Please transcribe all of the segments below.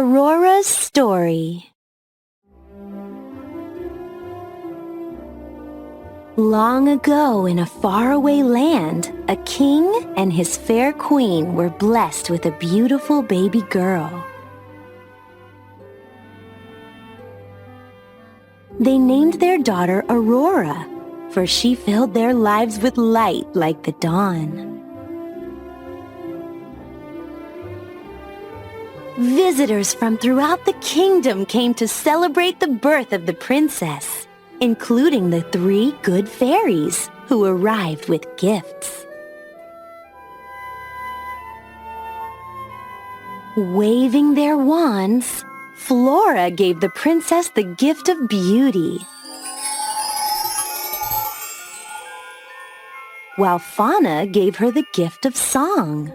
Aurora's story. Long ago in a faraway land, a king and his fair queen were blessed with a beautiful baby girl. They named their daughter Aurora, for she filled their lives with light like the dawn. Visitors from throughout the kingdom came to celebrate the birth of the princess, including the 3 good fairies who arrived with gifts. Waving their wands, Flora gave the princess the gift of beauty, while Fauna gave her the gift of song.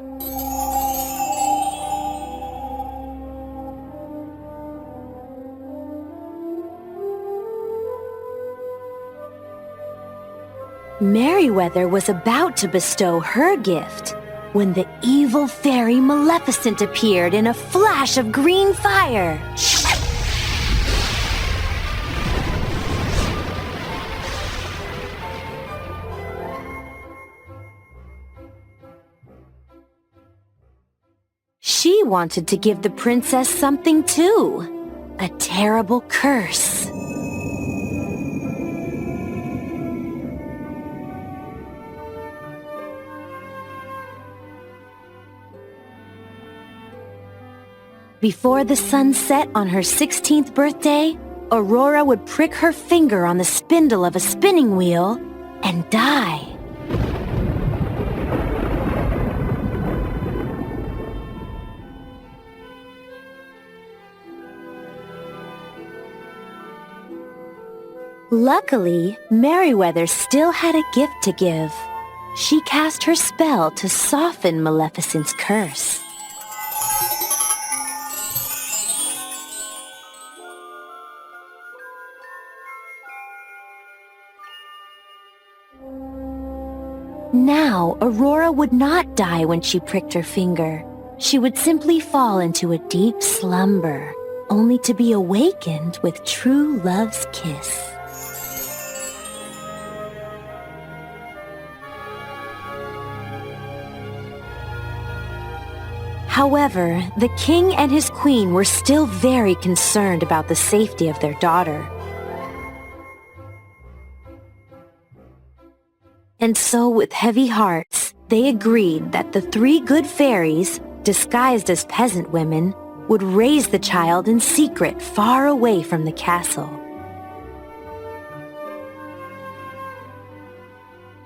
Merryweather was about to bestow her gift when the evil fairy Maleficent appeared in a flash of green fire. She wanted to give the princess something too, a terrible curse. Before the sun set on her 16th birthday, Aurora would prick her finger on the spindle of a spinning wheel and die. Luckily, Merryweather still had a gift to give. She cast her spell to soften Maleficent's curse. Now, Aurora would not die when she pricked her finger. She would simply fall into a deep slumber, only to be awakened with true love's kiss. However, the king and his queen were still very concerned about the safety of their daughter. And so, with heavy hearts, they agreed that the 3 good fairies, disguised as peasant women, would raise the child in secret far away from the castle.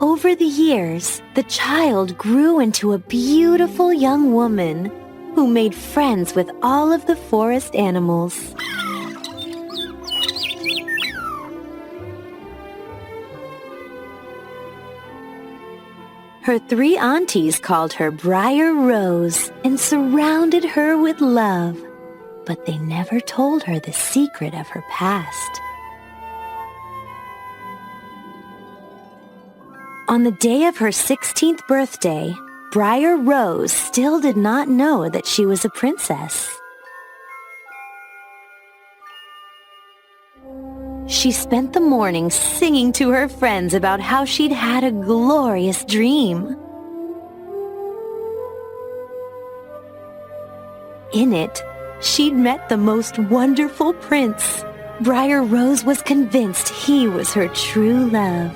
Over the years, the child grew into a beautiful young woman who made friends with all of the forest animals. Her 3 aunties called her Briar Rose and surrounded her with love, but they never told her the secret of her past. On the day of her 16th birthday, Briar Rose still did not know that she was a princess. She spent the morning singing to her friends about how she'd had a glorious dream. In it, she'd met the most wonderful prince. Briar Rose was convinced he was her true love.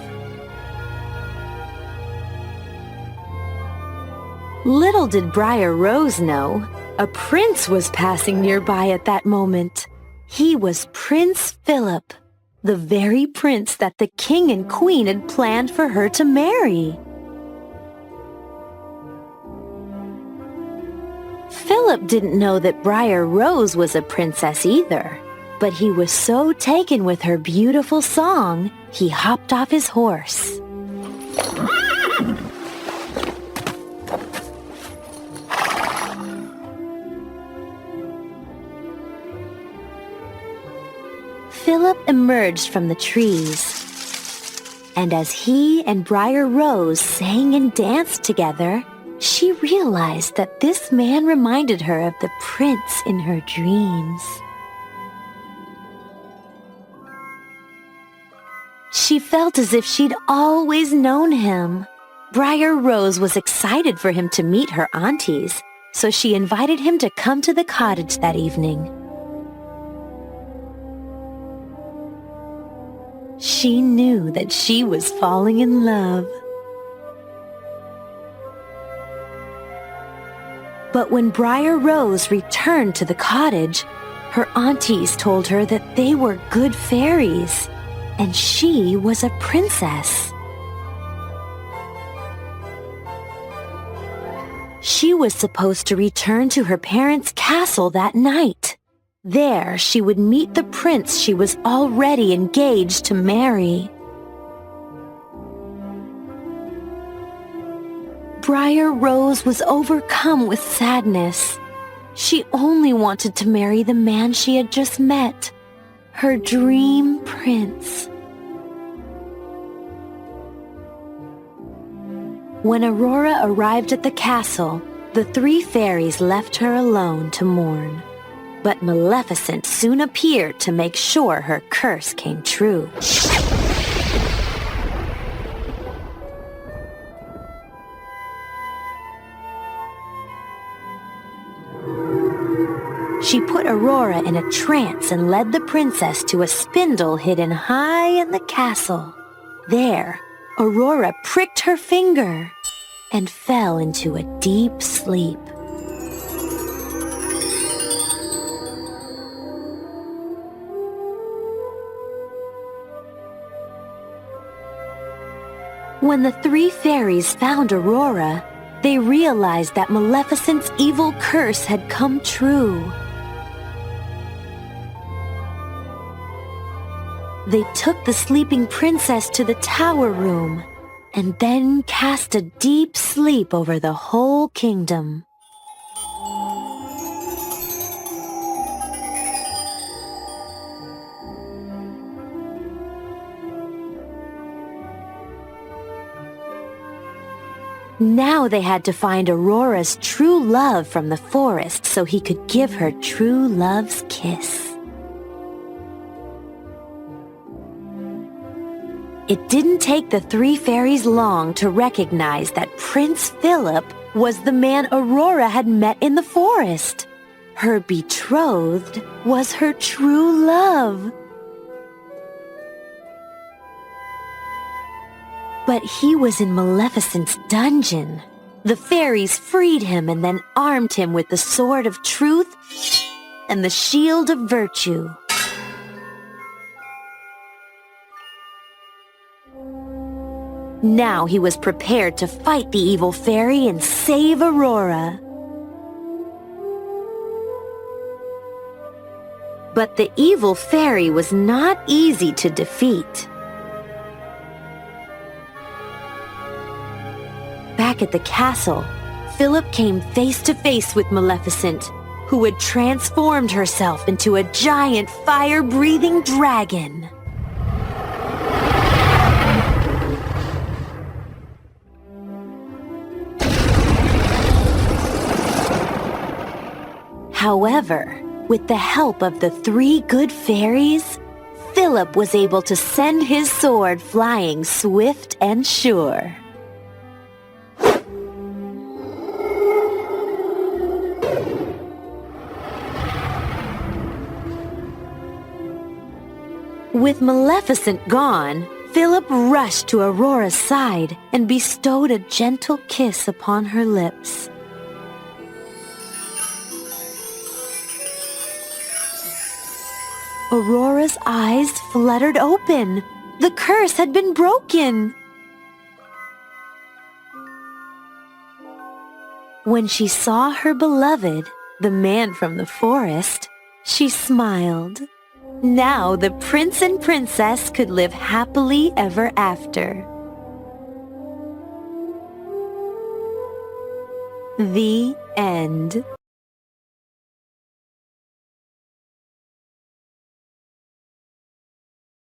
Little did Briar Rose know, a prince was passing nearby at that moment. He was Prince Philip, the very prince that the king and queen had planned for her to marry. Philip didn't know that Briar Rose was a princess either, but he was so taken with her beautiful song, he hopped off his horse. Philip emerged from the trees, and as he and Briar Rose sang and danced together, She realized that this man reminded her of the prince in her dreams. She felt as if she'd always known him. Briar Rose was excited for him to meet her aunties, so she invited him to come to the cottage that evening. She knew that she was falling in love. But when Briar Rose returned to the cottage, her aunties told her that they were good fairies, and she was a princess. She was supposed to return to her parents' castle that night. There, she would meet the prince she was already engaged to marry. Briar Rose was overcome with sadness. She only wanted to marry the man she had just met, her dream prince. When Aurora arrived at the castle, the three fairies left her alone to mourn. But Maleficent soon appeared to make sure her curse came true. She put Aurora in a trance and led the princess to a spindle hidden high in the castle. There, Aurora pricked her finger and fell into a deep sleep. When the three fairies found Aurora, they realized that Maleficent's evil curse had come true. They took the sleeping princess to the tower room and then cast a deep sleep over the whole kingdom. Now they had to find Aurora's true love from the forest so he could give her true love's kiss. It didn't take the three fairies long to recognize that Prince Philip was the man Aurora had met in the forest. Her betrothed was her true love. But he was in Maleficent's dungeon. The fairies freed him and then armed him with the sword of truth and the shield of virtue. Now he was prepared to fight the evil fairy and save Aurora. But the evil fairy was not easy to defeat. Back at the castle, Philip came face to face with Maleficent, who had transformed herself into a giant fire-breathing dragon. However, with the help of the three good fairies, Philip was able to send his sword flying swift and sure. With Maleficent gone, Philip rushed to Aurora's side and bestowed a gentle kiss upon her lips. Aurora's eyes fluttered open. The curse had been broken. When she saw her beloved, the man from the forest, she smiled. Now the prince and princess could live happily ever after. The end.